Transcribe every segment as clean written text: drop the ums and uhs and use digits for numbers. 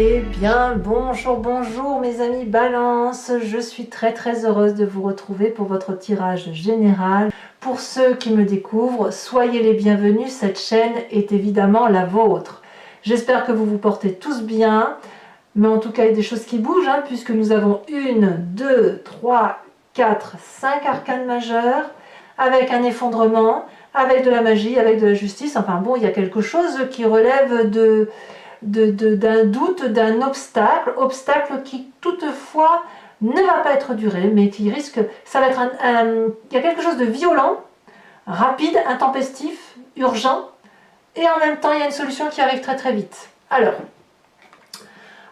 Eh bien, bonjour mes amis Balance, je suis très heureuse de vous retrouver pour votre tirage général. Pour ceux qui me découvrent, soyez les bienvenus, cette chaîne est évidemment la vôtre. J'espère que vous vous portez tous bien, mais en tout cas il y a des choses qui bougent, puisque nous avons 1, 2, 3, 4, 5 arcanes majeures, avec un effondrement, avec de la magie, avec de la justice. Enfin bon, il y a quelque chose qui relève d'un doute, d'un obstacle qui toutefois ne va pas être duré, mais qui risque, ça va être il y a quelque chose de violent, rapide, intempestif, urgent, et en même temps il y a une solution qui arrive très vite. Alors,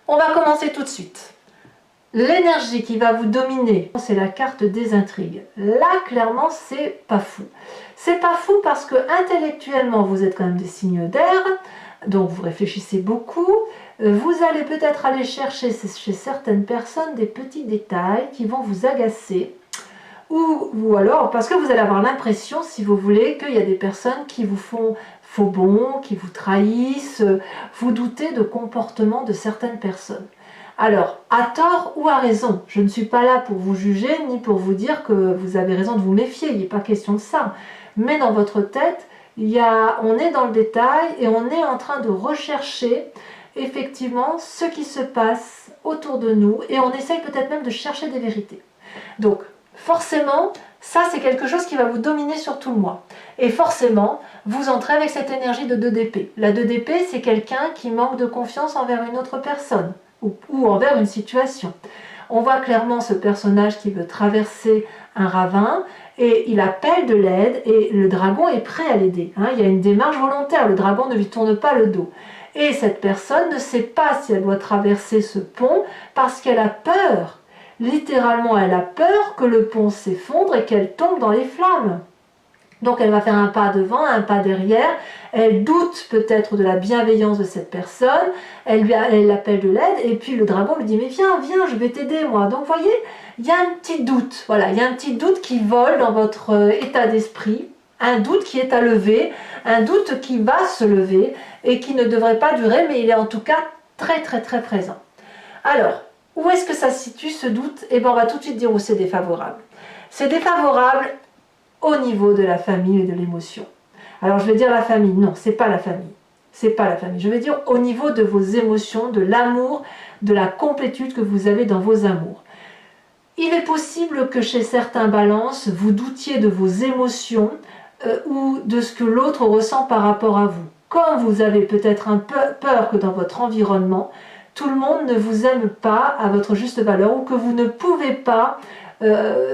on va commencer tout de suite. L'énergie qui va vous dominer, c'est la carte des intrigues. Là, clairement, c'est pas fou. C'est pas fou parce que intellectuellement, vous êtes quand même des signes d'air, donc vous réfléchissez beaucoup. Vous allez peut-être aller chercher chez certaines personnes des petits détails qui vont vous agacer. Ou alors, parce que vous allez avoir l'impression, si vous voulez, qu'il y a des personnes qui vous font faux bond, qui vous trahissent, vous doutez de comportement de certaines personnes. Alors, à tort ou à raison, je ne suis pas là pour vous juger, ni pour vous dire que vous avez raison de vous méfier, il n'est pas question de ça. Mais dans votre tête, on est dans le détail et on est en train de rechercher effectivement ce qui se passe autour de nous et on essaye peut-être même de chercher des vérités. Donc, forcément, ça c'est quelque chose qui va vous dominer sur tout le mois. Et forcément, vous entrez avec cette énergie de 2 d'épée. La 2 d'épée, c'est quelqu'un qui manque de confiance envers une autre personne ou envers une situation. On voit clairement ce personnage qui veut traverser un ravin et il appelle de l'aide et le dragon est prêt à l'aider. Il y a une démarche volontaire, le dragon ne lui tourne pas le dos. Et cette personne ne sait pas si elle doit traverser ce pont parce qu'elle a peur. Littéralement, elle a peur que le pont s'effondre et qu'elle tombe dans les flammes. Donc elle va faire un pas devant, un pas derrière, elle doute peut-être de la bienveillance de cette personne, elle appelle de l'aide et puis le dragon lui dit mais viens, je vais t'aider moi. Donc vous voyez, il y a un petit doute, voilà, il y a un petit doute qui vole dans votre état d'esprit, un doute qui est à lever, un doute qui va se lever et qui ne devrait pas durer, mais il est en tout cas très présent. Alors, où est-ce que ça se situe ce doute? Eh bien on va tout de suite dire où c'est défavorable. C'est défavorable au niveau de la famille et de l'émotion. Alors je vais dire la famille, non, c'est pas la famille. C'est pas la famille. Je vais dire au niveau de vos émotions, de l'amour, de la complétude que vous avez dans vos amours. Il est possible que chez certains balances, vous doutiez de vos émotions ou de ce que l'autre ressent par rapport à vous. Comme vous avez peut-être un peu peur que dans votre environnement, tout le monde ne vous aime pas à votre juste valeur ou que vous ne pouvez pas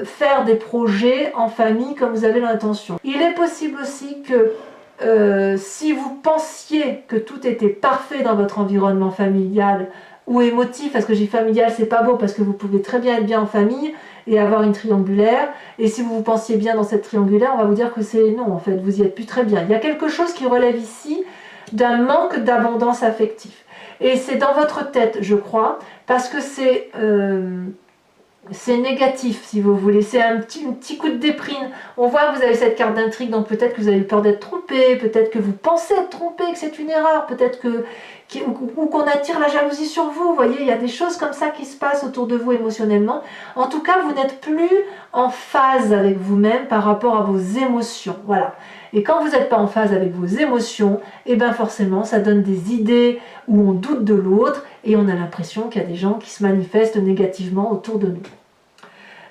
faire des projets en famille comme vous avez l'intention. Il est possible aussi que si vous pensiez que tout était parfait dans votre environnement familial ou émotif, parce que j'ai familial c'est pas beau parce que vous pouvez très bien être bien en famille et avoir une triangulaire, et si vous vous pensiez bien dans cette triangulaire, on va vous dire que c'est non, en fait vous y êtes plus très bien. Il y a quelque chose qui relève ici d'un manque d'abondance affective et c'est dans votre tête, je crois, parce que c'est négatif si vous voulez, c'est un petit coup de déprime. On voit que vous avez cette carte d'intrigue, donc peut-être que vous avez peur d'être trompé, peut-être que vous pensez être trompé, que c'est une erreur, peut-être ou qu'on attire la jalousie sur vous. Vous voyez, il y a des choses comme ça qui se passent autour de vous émotionnellement. En tout cas, vous n'êtes plus en phase avec vous-même par rapport à vos émotions. Voilà. Et quand vous n'êtes pas en phase avec vos émotions, et bien forcément, ça donne des idées où on doute de l'autre et on a l'impression qu'il y a des gens qui se manifestent négativement autour de nous.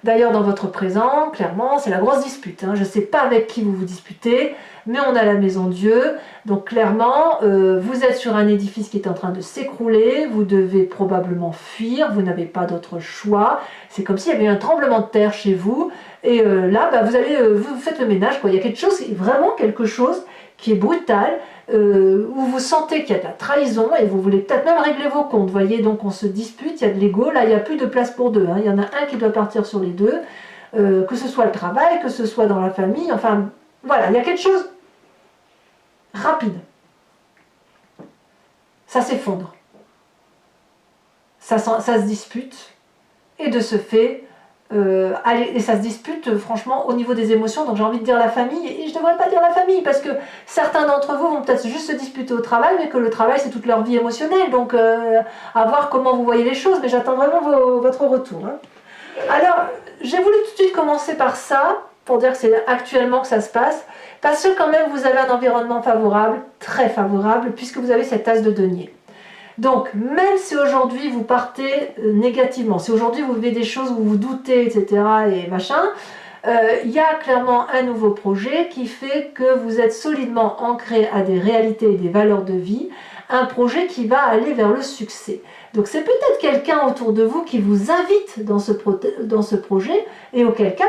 D'ailleurs, dans votre présent, clairement, c'est la grosse dispute. Je ne sais pas avec qui vous vous disputez, mais on a la maison Dieu. Donc clairement, vous êtes sur un édifice qui est en train de s'écrouler, vous devez probablement fuir, vous n'avez pas d'autre choix. C'est comme s'il y avait un tremblement de terre chez vous. Et là, vous faites le ménage. Il y a vraiment quelque chose qui est brutal, où vous sentez qu'il y a de la trahison et vous voulez peut-être même régler vos comptes. Vous voyez, donc on se dispute, il y a de l'ego, là il n'y a plus de place pour deux. Il y en a un qui doit partir sur les deux, que ce soit le travail, que ce soit dans la famille, enfin voilà, il y a quelque chose rapide. Ça s'effondre. Ça se dispute et de ce fait, et ça se dispute franchement au niveau des émotions, donc j'ai envie de dire la famille, et je ne devrais pas dire la famille, parce que certains d'entre vous vont peut-être juste se disputer au travail, mais que le travail c'est toute leur vie émotionnelle, donc à voir comment vous voyez les choses, mais j'attends vraiment votre retour. Hein. Alors, j'ai voulu tout de suite commencer par ça, pour dire que c'est actuellement que ça se passe, parce que quand même vous avez un environnement favorable, très favorable, puisque vous avez cette as de denier. Donc, même si aujourd'hui vous partez négativement, si aujourd'hui vous vivez des choses où vous doutez, etc., et machin, il y a clairement un nouveau projet qui fait que vous êtes solidement ancré à des réalités et des valeurs de vie, un projet qui va aller vers le succès. Donc c'est peut-être quelqu'un autour de vous qui vous invite dans ce projet, et auquel cas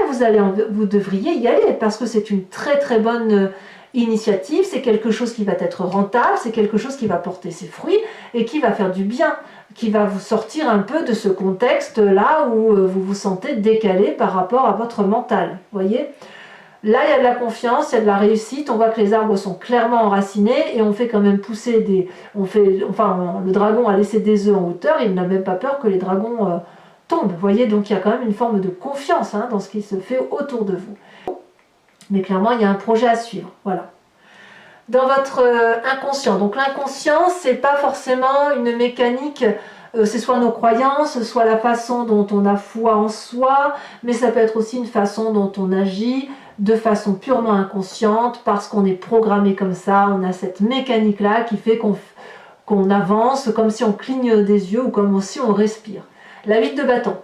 vous devriez y aller, parce que c'est une très très bonne initiative, c'est quelque chose qui va être rentable, c'est quelque chose qui va porter ses fruits et qui va faire du bien, qui va vous sortir un peu de ce contexte-là où vous vous sentez décalé par rapport à votre mental. Voyez ? Là, il y a de la confiance, il y a de la réussite, on voit que les arbres sont clairement enracinés et on fait quand même pousser des... le dragon a laissé des œufs en hauteur, il n'a même pas peur que les dragons tombent. Voyez ? Donc il y a quand même une forme de confiance dans ce qui se fait autour de vous. Mais clairement, il y a un projet à suivre. Voilà. Dans votre inconscient. Donc l'inconscient, c'est pas forcément une mécanique, c'est soit nos croyances, soit la façon dont on a foi en soi, mais ça peut être aussi une façon dont on agit de façon purement inconsciente, parce qu'on est programmé comme ça, on a cette mécanique-là qui fait qu'on avance, comme si on cligne des yeux ou comme si on respire. La 8 de bâton.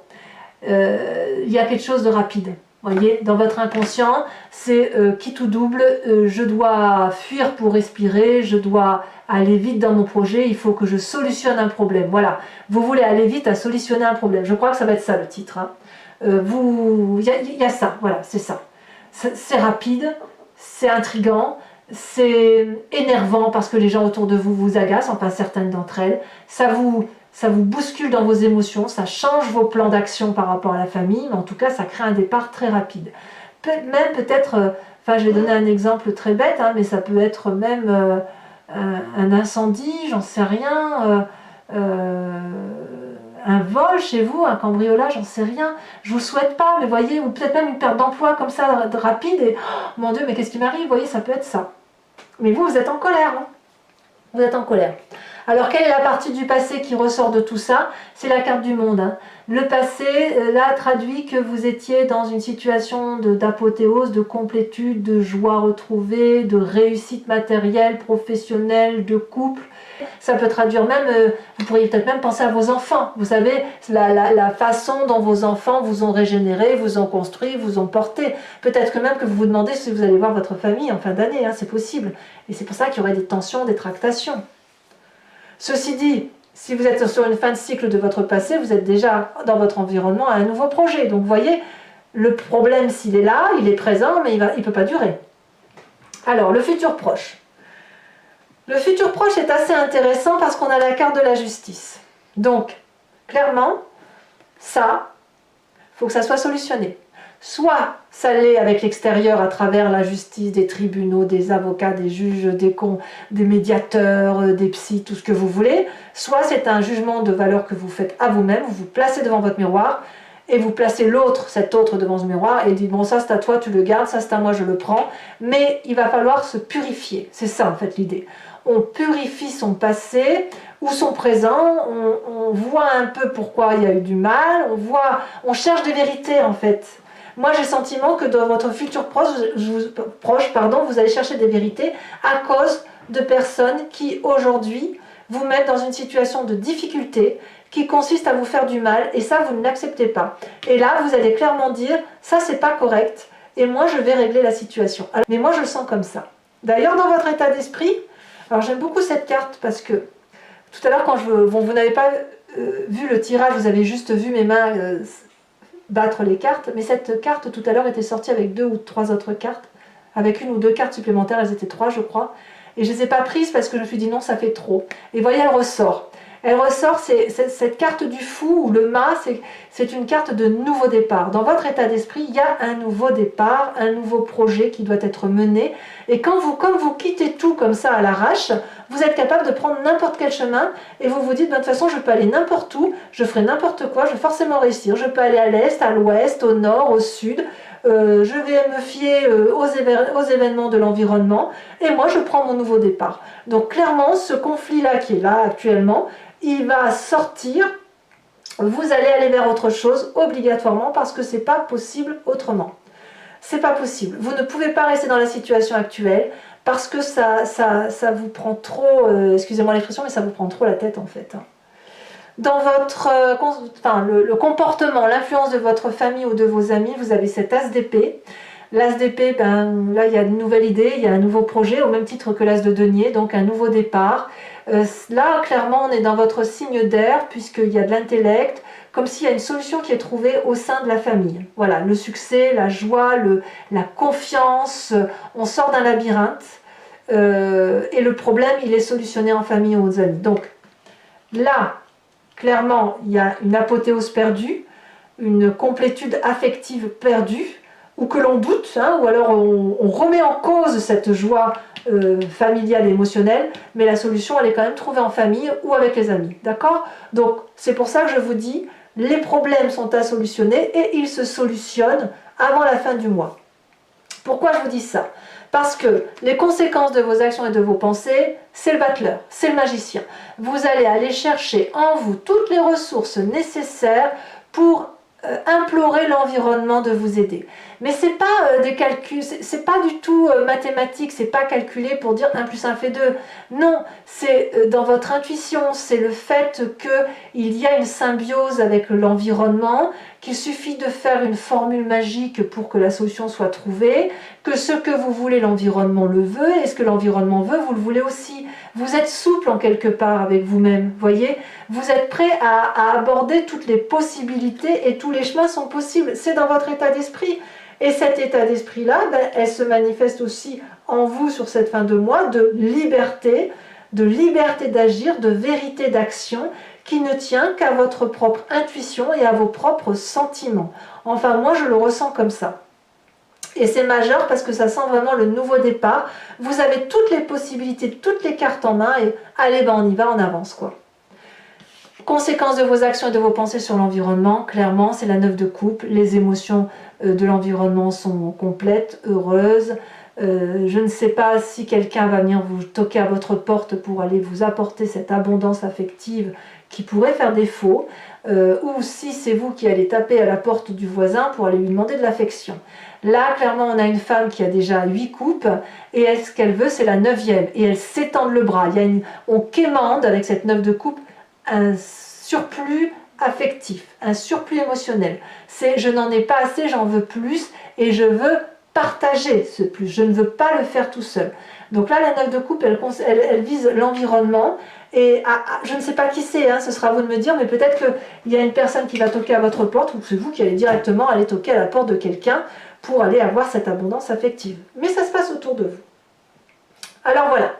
Il y a quelque chose de rapide. Voyez, dans votre inconscient, c'est quitte ou double, je dois fuir pour respirer, je dois aller vite dans mon projet, il faut que je solutionne un problème. Voilà, vous voulez aller vite à solutionner un problème. Je crois que ça va être ça le titre. Hein. Il y a ça, voilà, c'est ça. C'est rapide, c'est intriguant, c'est énervant parce que les gens autour de vous vous agacent, enfin certaines d'entre elles. Ça vous bouscule dans vos émotions, ça change vos plans d'action par rapport à la famille, mais en tout cas, ça crée un départ très rapide. Même peut-être, je vais donner un exemple très bête, mais ça peut être même un incendie, j'en sais rien, un vol chez vous, un cambriolage, j'en sais rien. Je vous le souhaite pas, mais voyez, ou peut-être même une perte d'emploi comme ça, rapide, et oh, mon Dieu, mais qu'est-ce qui m'arrive? Vous voyez, ça peut être ça. Mais vous êtes en colère, hein. Vous êtes en colère. Alors, quelle est la partie du passé qui ressort de tout ça? C'est la carte du monde. Hein. Le passé, là, traduit que vous étiez dans une situation d'apothéose, de complétude, de joie retrouvée, de réussite matérielle, professionnelle, de couple. Ça peut traduire même, vous pourriez peut-être même penser à vos enfants. Vous savez, la façon dont vos enfants vous ont régénéré, vous ont construit, vous ont porté. Peut-être que même que vous vous demandez si vous allez voir votre famille en fin d'année, hein, c'est possible. Et c'est pour ça qu'il y aurait des tensions, des tractations. Ceci dit, si vous êtes sur une fin de cycle de votre passé, vous êtes déjà dans votre environnement à un nouveau projet. Donc vous voyez, le problème s'il est là, il est présent, mais il ne peut pas durer. Alors, le futur proche. Le futur proche est assez intéressant parce qu'on a la carte de la justice. Donc, clairement, ça, il faut que ça soit solutionné. Soit ça l'est avec l'extérieur à travers la justice, des tribunaux, des avocats, des juges, des médiateurs, des psys, tout ce que vous voulez. Soit c'est un jugement de valeur que vous faites à vous-même, vous vous placez devant votre miroir et vous placez l'autre, cet autre devant ce miroir et dites bon ça c'est à toi, tu le gardes, ça c'est à moi, je le prends. Mais il va falloir se purifier, c'est ça en fait l'idée. On purifie son passé ou son présent, on voit un peu pourquoi il y a eu du mal, on cherche des vérités en fait. Moi, j'ai le sentiment que dans votre futur proche, vous allez chercher des vérités à cause de personnes qui, aujourd'hui, vous mettent dans une situation de difficulté qui consiste à vous faire du mal, et ça, vous ne l'acceptez pas. Et là, vous allez clairement dire, ça, c'est pas correct, et moi, je vais régler la situation. Alors, mais moi, je le sens comme ça. D'ailleurs, dans votre état d'esprit, alors j'aime beaucoup cette carte parce que tout à l'heure, quand vous n'avez pas vu le tirage, vous avez juste vu mes mains battre les cartes, mais cette carte tout à l'heure était sortie avec 2 ou 3 autres cartes, avec 1 ou 2 cartes supplémentaires, elles étaient 3 je crois, et je ne les ai pas prises parce que je me suis dit non, ça fait trop. Et voyez, elle ressort. Elle ressort, c'est cette carte du fou, ou le mât, c'est une carte de nouveau départ. Dans votre état d'esprit, il y a un nouveau départ, un nouveau projet qui doit être mené, et comme vous quittez tout comme ça à l'arrache, vous êtes capable de prendre n'importe quel chemin et vous vous dites, de toute façon, je peux aller n'importe où, je ferai n'importe quoi, je vais forcément réussir. Je peux aller à l'est, à l'ouest, au nord, au sud. Je vais me fier aux événements de l'environnement et moi, je prends mon nouveau départ. Donc, clairement, ce conflit-là qui est là actuellement, il va sortir. Vous allez aller vers autre chose obligatoirement parce que c'est pas possible autrement. C'est pas possible. Vous ne pouvez pas rester dans la situation actuelle parce que ça vous prend trop, excusez-moi l'expression, mais ça vous prend trop la tête en fait. Dans votre, le comportement, l'influence de votre famille ou de vos amis, vous avez cet as d'épée. L'as d'épée, ben, là il y a une nouvelle idée, il y a un nouveau projet, au même titre que l'as de denier, donc un nouveau départ. Là, clairement, on est dans votre signe d'air, puisqu'il y a de l'intellect, comme s'il y a une solution qui est trouvée au sein de la famille. Voilà, le succès, la joie, la confiance, on sort d'un labyrinthe, et le problème, il est solutionné en famille ou aux amis. Donc, là, clairement, il y a une apothéose perdue, une complétude affective perdue, ou que l'on doute, hein, ou alors on remet en cause cette joie familiale et émotionnelle, mais la solution elle est quand même trouvée en famille ou avec les amis, d'accord? Donc c'est pour ça que je vous dis, les problèmes sont à solutionner et ils se solutionnent avant la fin du mois. Pourquoi je vous dis ça? Parce que les conséquences de vos actions et de vos pensées, c'est le battleur, c'est le magicien. Vous allez aller chercher en vous toutes les ressources nécessaires pour implorer l'environnement de vous aider. Mais c'est pas des calculs, c'est pas du tout mathématique, c'est pas calculé pour dire 1 plus 1 fait 2. Non, c'est dans votre intuition, c'est le fait qu'il y a une symbiose avec l'environnement, qu'il suffit de faire une formule magique pour que la solution soit trouvée, que ce que vous voulez, l'environnement le veut, et ce que l'environnement veut, vous le voulez aussi. Vous êtes souple en quelque part avec vous-même, voyez? Vous êtes prêt à aborder toutes les possibilités et tous les chemins sont possibles. C'est dans votre état d'esprit. Et cet état d'esprit-là, ben, elle se manifeste aussi en vous sur cette fin de mois de liberté d'agir, de vérité d'action qui ne tient qu'à votre propre intuition et à vos propres sentiments. Enfin, moi, je le ressens comme ça. Et c'est majeur parce que ça sent vraiment le nouveau départ. Vous avez toutes les possibilités, toutes les cartes en main et allez, ben on y va, on avance quoi. Conséquences de vos actions et de vos pensées sur l'environnement, clairement, c'est la 9 de coupe. Les émotions de l'environnement sont complètes, heureuses. Je ne sais pas si quelqu'un va venir vous toquer à votre porte pour aller vous apporter cette abondance affective qui pourrait faire défaut, ou si c'est vous qui allez taper à la porte du voisin pour aller lui demander de l'affection. Là, clairement, on a une femme qui a déjà 8 coupes, et ce qu'elle veut, c'est la 9e, et elle s'étend le bras. On quémande avec cette 9 de coupe un surplus affectif, un surplus émotionnel. C'est je n'en ai pas assez, j'en veux plus, et je veux partager ce plus. Je ne veux pas le faire tout seul. Donc là, la 9 de coupe, elle vise l'environnement. Et je ne sais pas qui c'est, hein, ce sera à vous de me dire, mais peut-être qu'il y a une personne qui va toquer à votre porte, ou c'est vous qui allez directement aller toquer à la porte de quelqu'un pour aller avoir cette abondance affective. Mais ça se passe autour de vous. Alors voilà,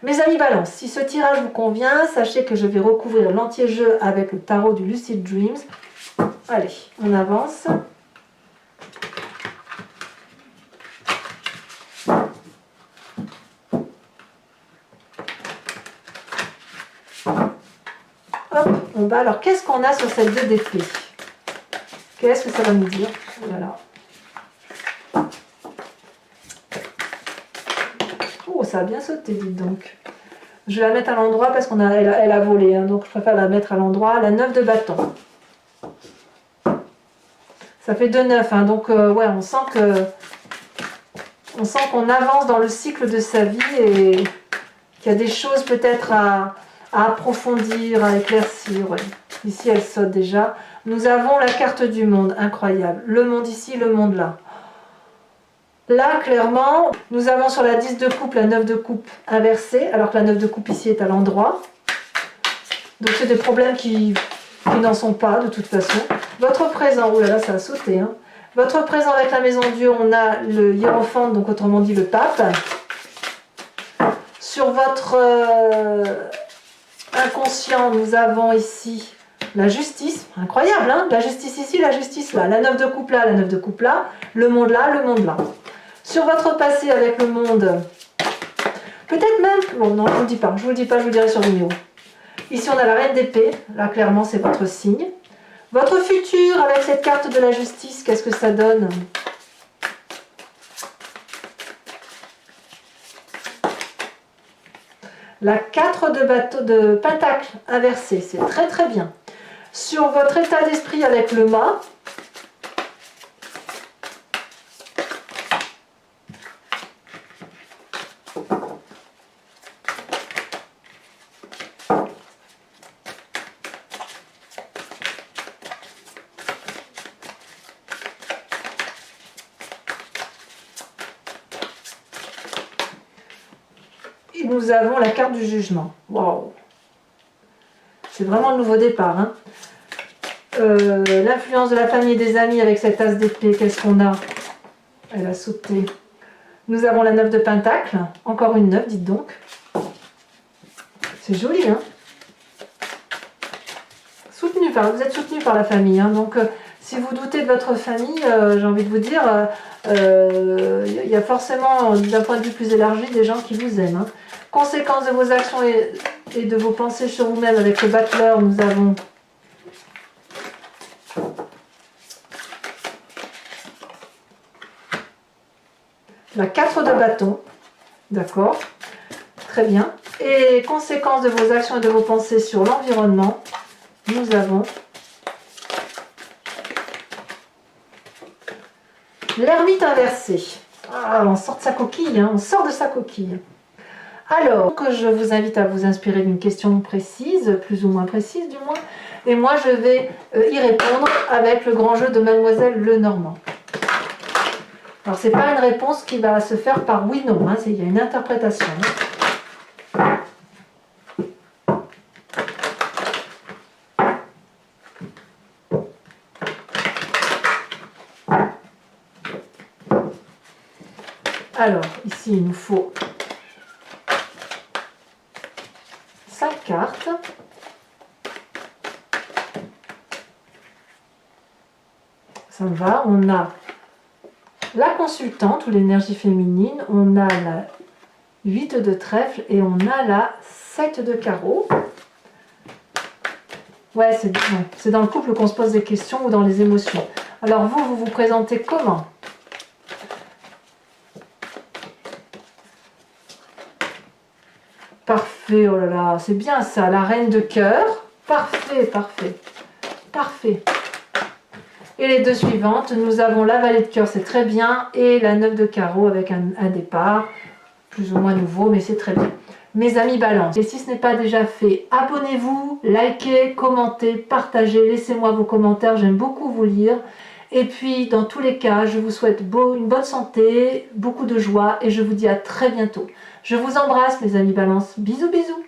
mes amis Balance, si ce tirage vous convient, sachez que je vais recouvrir l'entier-jeu avec le tarot du Lucid Dreams. Allez, on avance. Hop, on bat. Alors, qu'est-ce qu'on a sur cette 2 d'épée? Qu'est-ce que ça va nous dire? Voilà. Oh, ça a bien sauté, dites donc. Je vais la mettre à l'endroit parce elle a volé, hein, donc je préfère la mettre à l'endroit. La 9 de bâton. Ça fait 2-9, hein, donc ouais, on sent qu'on avance dans le cycle de sa vie et qu'il y a des choses peut-être à approfondir, à éclaircir. Ouais. Ici, elle saute déjà. Nous avons la carte du monde, incroyable. Le monde ici, le monde là. Là, clairement, nous avons sur la 10 de coupe, la 9 de coupe inversée, alors que la 9 de coupe ici est à l'endroit. Donc, c'est des problèmes qui n'en sont pas, de toute façon. Votre présent, oh là là, ça a sauté. Hein. Votre présent avec la maison Dieu, on a le hiérophante, donc autrement dit le pape. Sur votre inconscient, nous avons ici la justice. Incroyable, hein? La justice ici, la justice là. La 9 de coupe là, la 9 de coupe là. Le monde là, le monde là. Sur votre passé avec le monde, Peut-être même... Bon, non, je ne vous le dis pas, je vous le dis pas, je vous le dirai sur vidéo. Ici, on a la reine d'épée. Là, clairement, c'est votre signe. Votre futur avec cette carte de la justice, qu'est-ce que ça donne? La 4 de pentacle inversée, c'est très très bien. Sur votre état d'esprit avec le mât, et nous avons la carte du jugement. Waouh! C'est vraiment le nouveau départ. Hein. L'influence de la famille et des amis avec cette as d'épée, qu'est-ce qu'on a? Elle a sauté. Nous avons la 9 de pentacle, encore une 9, dites donc. C'est joli, hein? Vous êtes soutenu par la famille, hein, donc si vous doutez de votre famille, j'ai envie de vous dire, il y a forcément, d'un point de vue plus élargi, des gens qui vous aiment. Hein. Conséquence de vos actions et de vos pensées sur vous-même avec le battleur, nous avons la 4 de bâton, d'accord, très bien. Et conséquence de vos actions et de vos pensées sur l'environnement, nous avons l'ermite inversé. Ah, on sort de sa coquille, hein, on sort de sa coquille. Alors, je vous invite à vous inspirer d'une question précise, plus ou moins précise du moins, et moi je vais y répondre avec le grand jeu de Mademoiselle Lenormand. Alors, c'est pas une réponse qui va se faire par oui, non, hein, il y a une interprétation. Alors, ici, il nous faut 5 cartes. Ça me va. On a la consultante ou l'énergie féminine. On a la 8 de trèfle et on a la 7 de carreau. Ouais, c'est dans le couple qu'on se pose des questions ou dans les émotions. Alors vous vous présentez comment ? Parfait, oh là là, c'est bien ça, la reine de cœur. Parfait, parfait, parfait. Et les deux suivantes, nous avons la valet de cœur, c'est très bien, et la 9 de carreau avec un départ, plus ou moins nouveau, mais c'est très bien. Mes amis balance, et si ce n'est pas déjà fait, abonnez-vous, likez, commentez, partagez, laissez-moi vos commentaires, j'aime beaucoup vous lire. Et puis, dans tous les cas, je vous souhaite une bonne santé, beaucoup de joie, et je vous dis à très bientôt. Je vous embrasse, mes amis balance. Bisous, bisous.